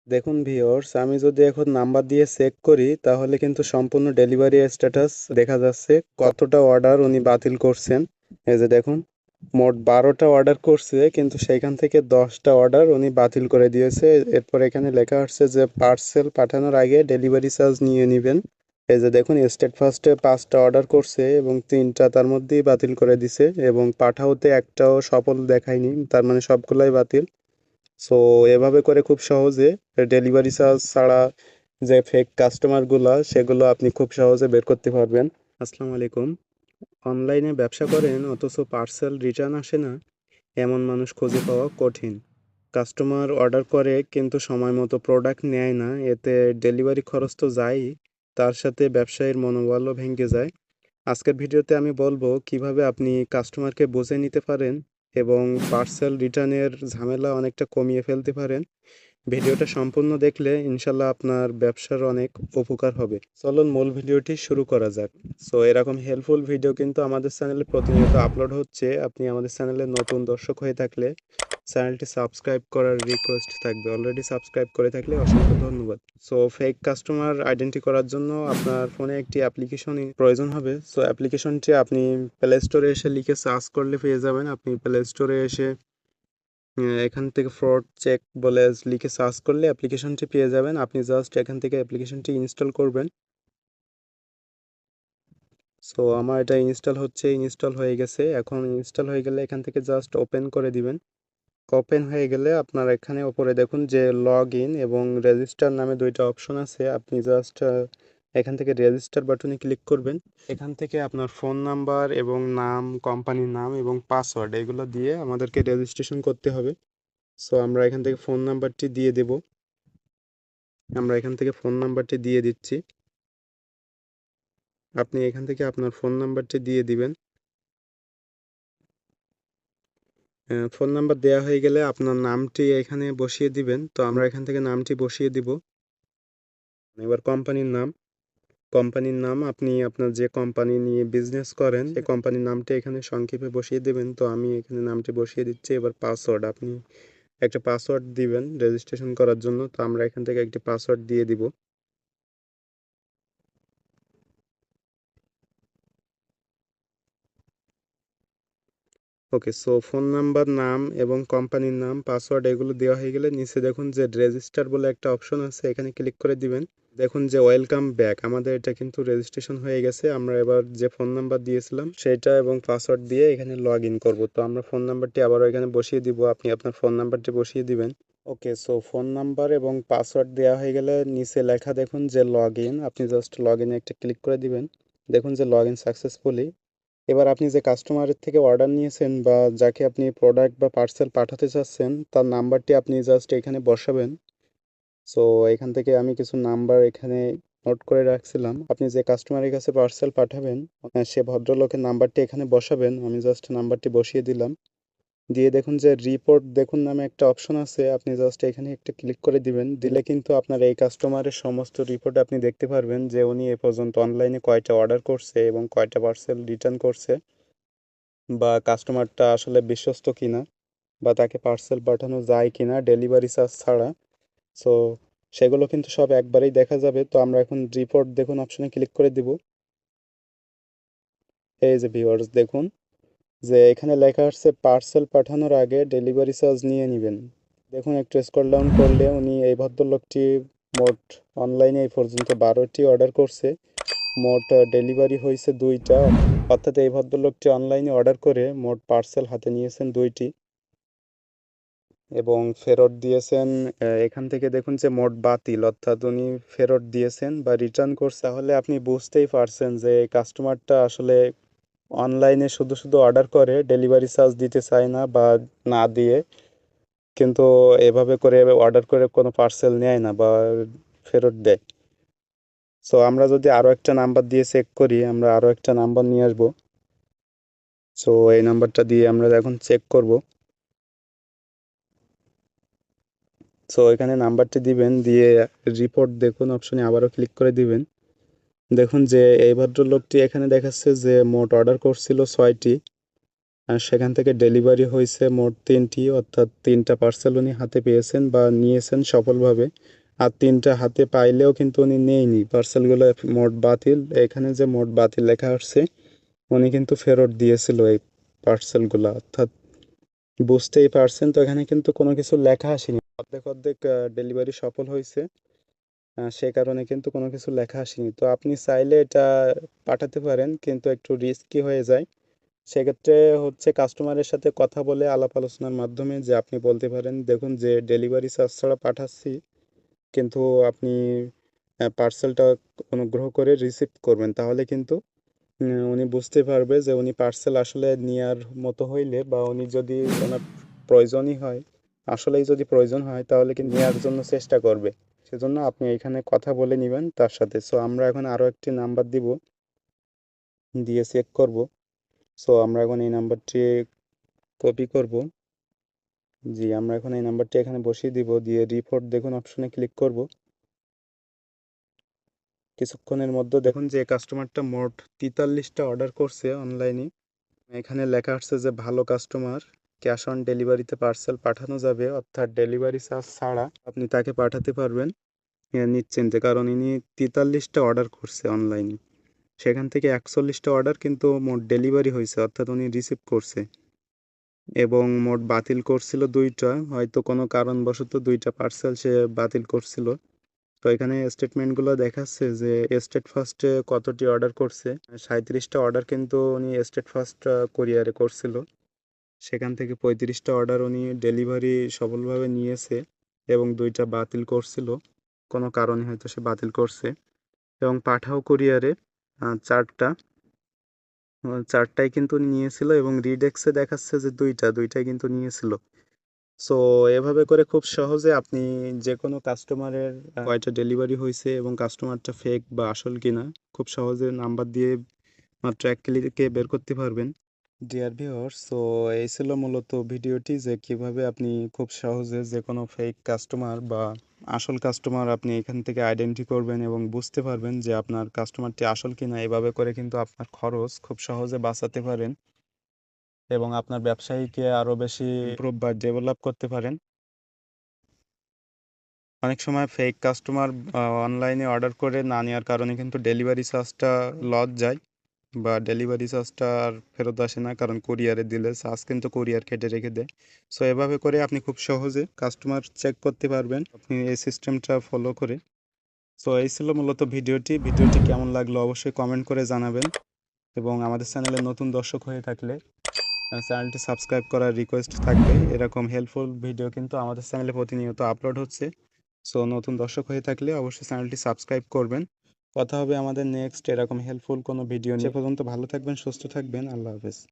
দেখুন ভিউয়ার্স, আমি যদি এখন নাম্বার দিয়ে চেক করি তাহলে কিন্তু সম্পূর্ণ ডেলিভারি স্ট্যাটাস দেখা যাচ্ছে কতটা অর্ডার উনি বাতিল করছেন। এই যে দেখুন, মোট 12টা অর্ডার করছে কিন্তু সেখান থেকে 10টা অর্ডার উনি বাতিল করে দিয়েছে। এরপর এখানে লেখা আসছে যে পার্সেল পাঠানোর আগে ডেলিভারি চার্জ নিয়ে নেবেন। এই যে দেখুন, স্টেট ফার্স্টে 5টা অর্ডার করছে এবং 3টা তার মধ্যেই বাতিল করে দিছে এবং পাঠাওতে একটাও সফল দেখায়নি, তার মানে সবগুলাই বাতিল। সো এভাবে করে খুব সহজে ডেলিভারি চার্জ ছাড়া যে ফেক কাস্টমারগুলো সেগুলো আপনি খুব সহজে বের করতে পারবেন। আসসালামু আলাইকুম। অনলাইনে ব্যবসা করেন অথচ পার্সেল রিটার্ন আসে না, এমন মানুষ খুঁজে পাওয়া কঠিন। কাস্টমার অর্ডার করে কিন্তু সময় মতো প্রোডাক্ট নেয় না, এতে ডেলিভারি খরচ তো যায়ই, তার সাথে ব্যবসায়ীর মনোবলও ভেঙে যায়। আজকের ভিডিওতে আমি বলবো কিভাবে আপনি কাস্টমারকে বুঝে নিতে পারেন এবং পার্সেল রিটার্নের ঝামেলা অনেকটা কমিয়ে ফেলতে পারেন। ভিডিওটা সম্পূর্ণ দেখলে ইনশাল্লাহ আপনার ব্যবসার অনেক উপকার হবে। চলুন মূল ভিডিওটি শুরু করা যাক। সো এরকম হেল্পফুল ভিডিও কিন্তু আমাদের চ্যানেলে প্রতিনিয়ত আপলোড হচ্ছে। আপনি আমাদের চ্যানেলে নতুন দর্শক হয়ে থাকলে চ্যানেলটি সাবস্ক্রাইব করার রিকোয়েস্ট থাকবে। অলরেডি সাবস্ক্রাইব করে থাকলে অসংখ্য ধন্যবাদ। সো ফেক কাস্টমার আইডেন্টি করার জন্য আপনার ফোনে একটি অ্যাপ্লিকেশন প্রয়োজন হবে। সো অ্যাপ্লিকেশনটি আপনি প্লে স্টোরে এসে লিখে সার্চ করলে পেয়ে যাবেন। আপনি প্লে স্টোরে এসে এখান থেকে ফ্রড চেক বলে লিখে সার্চ করলে অ্যাপ্লিকেশনটি পেয়ে যাবেন। আপনি জাস্ট এখান থেকে অ্যাপ্লিকেশনটি ইনস্টল করবেন। সো আমার এটা ইনস্টল হয়ে গেছে। এখন ইনস্টল হয়ে গেলে এখান থেকে জাস্ট ওপেন করে দিবেন। ওপেন হয়ে গেলে আপনার এখানে ওপরে দেখুন যে লগ ইন এবং রেজিস্টার নামে দুইটা অপশন আছে। আপনি জাস্ট এখান থেকে রেজিস্টার বাটনে ক্লিক করবেন। এখান থেকে আপনার ফোন নাম্বার এবং নাম, কোম্পানির নাম এবং পাসওয়ার্ড এগুলো দিয়ে আমাদেরকে রেজিস্ট্রেশন করতে হবে। সো আমরা এখান থেকে ফোন নাম্বারটি দিয়ে দেব। আমরা এখান থেকে ফোন নাম্বারটি দিয়ে দিচ্ছি। আপনি এখান থেকে আপনার ফোন নাম্বারটি দিয়ে দিবেন। ফোন নাম্বার দেওয়া হয়ে গেলে আপনার নামটি এখানে বসিয়ে দিবেন। তো আমরা এখান থেকে নামটি বসিয়ে দিব। এবার কোম্পানির নাম আপনি আপনার যে কোম্পানি নিয়ে বিজনেস করেন সেই কোম্পানির নামটি এখানে সংক্ষেপে বসিয়ে দেবেন। তো আমি এখানে নামটি বসিয়ে দিচ্ছি। এবার পাসওয়ার্ড আপনি একটা পাসওয়ার্ড দিবেন রেজিস্ট্রেশন করার জন্য। তো আমরা এখান থেকে একটি পাসওয়ার্ড দিয়ে দিব। ওকে, সো ফোন নাম্বার, নাম এবং কোম্পানির নাম, পাসওয়ার্ড এগুলো দেওয়া হয়ে গেলে নিচে দেখুন যে রেজিস্টার বলে একটা অপশন আছে, এখানে ক্লিক করে দিবেন। দেখুন যে ওয়েলকাম ব্যাক, আমাদের এটা কিন্তু রেজিস্ট্রেশন হয়ে গেছে। আমরা এবার যে ফোন নাম্বার দিয়েছিলাম সেটা এবং পাসওয়ার্ড দিয়ে এখানে লগ ইন করবো। তো আমরা ফোন নাম্বারটি আবারও এখানে বসিয়ে দিব। আপনি আপনার ফোন নাম্বারটি বসিয়ে দিবেন। ওকে, সো ফোন নাম্বার এবং পাসওয়ার্ড দেওয়া হয়ে গেলে নিচে লেখা দেখুন যে লগ ইন, আপনি জাস্ট লগ ইনে একটা ক্লিক করে দিবেন। দেখুন যে লগ ইন সাকসেসফুলি। এবার আপনি যে কাস্টমারের থেকে অর্ডার নিয়েছেন বা যাকে আপনি প্রোডাক্ট বা পার্সেল পাঠাতে চাচ্ছেন তার নাম্বারটি আপনি জাস্ট এখানে বসাবেন। সো এখান থেকে আমি কিছু নাম্বার এখানে নোট করে রাখছিলাম। আপনি যে কাস্টমারের কাছে পার্সেল পাঠাবেন সে ভদ্রলোকের নাম্বারটি এখানে বসাবেন। আমি জাস্ট নাম্বারটি বসিয়ে দিলাম। দিয়ে দেখুন যে রিপোর্ট দেখুন নামে একটা অপশন আছে, আপনি জাস্ট এখানে একটা ক্লিক করে দিবেন। দিলে কিন্তু আপনার এই কাস্টমারের সমস্ত রিপোর্ট আপনি দেখতে পারবেন যে উনি এ পর্যন্ত অনলাইনে কয়টা অর্ডার করছে এবং কয়টা পার্সেল রিটার্ন করছে, বা কাস্টমারটা আসলে বিশ্বস্ত কিনা, বা তাকে পার্সেল পাঠানো যায় কিনা ডেলিভারি চার্জ ছাড়া। সো সেগুলো কিন্তু সব একবারেই দেখা যাবে। তো আমরা এখন রিপোর্ট দেখুন অপশনে ক্লিক করে দিব। এই যে ভিউয়ার্স দেখুন যে এখানে লেখা আসছে পার্সেল পাঠানোর আগে ডেলিভারি চার্জ নিয়ে নেবেন। দেখুন একটু স্ক্রল ডাউন করলে উনি এই ভদ্রলোকটি মোট অনলাইনে এই পর্যন্ত 12টি অর্ডার করছে। মোট ডেলিভারি হয়েছে 2টা, অর্থাৎ এই ভদ্রলোকটি অনলাইনে অর্ডার করে মোট পার্সেল হাতে নিয়েছেন 2টি এবং ফেরত দিয়েছেন। এখান থেকে দেখুন যে মোট বাতিল, অর্থাৎ উনি ফেরত দিয়েছেন বা রিটার্ন করছে। তাহলে আপনি বুঝতেই পারছেন যে এই কাস্টমারটা আসলে অনলাইনে শুধু শুধু অর্ডার করে, ডেলিভারি চার্জ দিতে চায় না বা না দিয়ে কিন্তু এভাবে করে অর্ডার করে কোনো পার্সেল নেয় না বা ফেরত দেয়। সো আমরা যদি আরও একটা নাম্বার দিয়ে চেক করি, আমরা আরও একটা নাম্বার নিয়ে আসবো। সো এই নাম্বারটা দিয়ে আমরা এখন চেক করব। সো এখানে নাম্বারটি দিবেন, দিয়ে রিপোর্ট দেখুন অপশনে আবারও ক্লিক করে দিবেন। দেখুন যে এই ভদ্রলোকটি এখানে দেখাচ্ছে যে মোট অর্ডার করছিল 6টি আর সেখান থেকে ডেলিভারি হয়েছে মোট 3টি, অর্থাৎ 3টা পার্সেল উনি হাতে পেয়েছেন বা নিয়েছেন সফলভাবে। আর 3টা হাতে পাইলেও কিন্তু উনি নেয়নি পার্সেলগুলো, মোট বাতিল। এখানে যে মোট বাতিল লেখা আসছে, উনি কিন্তু ফেরত দিয়েছিল এই পার্সেলগুলো, অর্থাৎ বুঝতেই পারছেন। তো এখানে কিন্তু কোনো কিছু লেখা আসেনি, অর্ধেক অর্ধেক ডেলিভারি সফল হয়েছে, সে কারণে কিন্তু কোনো কিছু লেখা আসেনি। তো আপনি চাইলে এটা পাঠাতে পারেন, কিন্তু একটু রিস্কি হয়ে যায়। সেক্ষেত্রে হচ্ছে কাস্টমারের সাথে কথা বলে আলাপ আলোচনার মাধ্যমে যে আপনি বলতে পারেন, দেখুন যে ডেলিভারি চার্জ ছাড়া পাঠাচ্ছি, কিন্তু আপনি পার্সেলটা অনুগ্রহ করে রিসিভ করবেন। তাহলে কিন্তু উনি বুঝতে পারবে যে উনি পার্সেল আসলে নেওয়ার মতো হইলে, বা উনি যদি ওনার প্রয়োজনই হয়, আসলেই যদি প্রয়োজন হয়, তাহলে কিন্তু নেওয়ার জন্য চেষ্টা করবে। সেজন্য আপনি এখানে কথা বলে নেবেন তার সাথে। সো আমরা এখন আরও একটি নাম্বার দিব, দিয়ে চেক করব। সো আমরা এখন এই নাম্বারটি কপি করব। জি, আমরা এখন এই নাম্বারটি এখানে বসিয়ে দিব, দিয়ে রিপোর্ট দেখুন অপশনে ক্লিক করব। কিছুক্ষণের মধ্যে দেখুন যে কাস্টমারটা মোট 43টা অর্ডার করছে অনলাইনে। এখানে লেখা আসছে যে ভালো কাস্টমার, ক্যাশ অন ডেলিভারিতে পার্সেল পাঠানো যাবে, অর্থাৎ ডেলিভারি চার্জ ছাড়া আপনি তাকে পাঠাতে পারবেন নিশ্চিন্তে, কারণ ইনি 43টা অর্ডার করছে অনলাইনে। সেখান থেকে 41টা অর্ডার কিন্তু মোট ডেলিভারি হয়েছে, অর্থাৎ উনি রিসিভ করছে। এবং মোট বাতিল করছিল 2টা, হয়তো কোনো কারণবশত 2টা পার্সেল সে বাতিল করছিল। তো এখানে স্টেটমেন্টগুলো দেখাচ্ছে যে স্টেট ফার্স্টে কতটি অর্ডার করছে। 37টা অর্ডার কিন্তু উনি স্টেট ফার্স্ট কোরিয়ারে করছিল। সেখান থেকে 35টা অর্ডার উনি ডেলিভারি সফলভাবে নিয়েছে, এবং 2টা বাতিল করছিল, কোনো কারণে হয়তো সে বাতিল করছে। এবং পাঠাও কোরিয়ারে 4টা, 4টাই কিন্তু উনি নিয়েছিল, এবং রিডেক্সে দেখাচ্ছে যে 2টাই কিন্তু নিয়েছিল। সো এভাবে করে খুব সহজে আপনি যে কোনো কাস্টমারের কয়টা ডেলিভারি হয়েছে এবং কাস্টমারটা ফেক বা আসল কিনা খুব সহজে নাম্বার দিয়ে মাত্র 1 ক্লিকে বের করতে পারবেন। ডিয়ার ভিউয়ার্স, সো এই ছিল মূলত ভিডিওটি, যে কিভাবে আপনি খুব সহজে যে কোনো ফেক কাস্টমার বা আসল কাস্টমার আপনি এখান থেকে আইডেন্টি করবেন এবং বুঝতে পারবেন যে আপনার কাস্টমারটি আসল কিনা। এভাবে করে কিন্তু আপনার খরচ খুব সহজে বাঁচাতে পারেন এবং আপনার ব্যবসায়ীকে আরও বেশি ইমপ্রুভ বা ডেভেলপ করতে পারেন। অনেক সময় ফেক কাস্টমার অনলাইনে অর্ডার করে না নেওয়ার কারণে কিন্তু ডেলিভারি চার্জটা লস যায়, বা ডেলিভারি চার্জটা আর ফেরত আসে না, কারণ কুরিয়ারে দিলে চার্জ কিন্তু কুরিয়ার কেটে রেখে দেয়। সো এভাবে করে আপনি খুব সহজে কাস্টমার চেক করতে পারবেন আপনি এই সিস্টেমটা ফলো করে। সো এই ছিল মূলত ভিডিওটি কেমন লাগলো অবশ্যই কমেন্ট করে জানাবেন, এবং আমাদের চ্যানেলে নতুন দর্শক হয়ে থাকলে চ্যানেলটি সাবস্ক্রাইব করার রিকোয়েস্ট থাকবে। এরকম হেল্পফুল ভিডিও কিন্তু আমাদের চ্যানেলে প্রতিনিয়ত আপলোড হচ্ছে। সো নতুন দর্শক হয়ে থাকলে অবশ্যই চ্যানেলটি সাবস্ক্রাইব করবেন। কথা হবে আমাদের নেক্সট এরকম হেল্পফুল কোনো ভিডিও নিয়ে। সে পর্যন্ত ভালো থাকবেন, সুস্থ থাকবেন। আল্লাহ হাফেজ।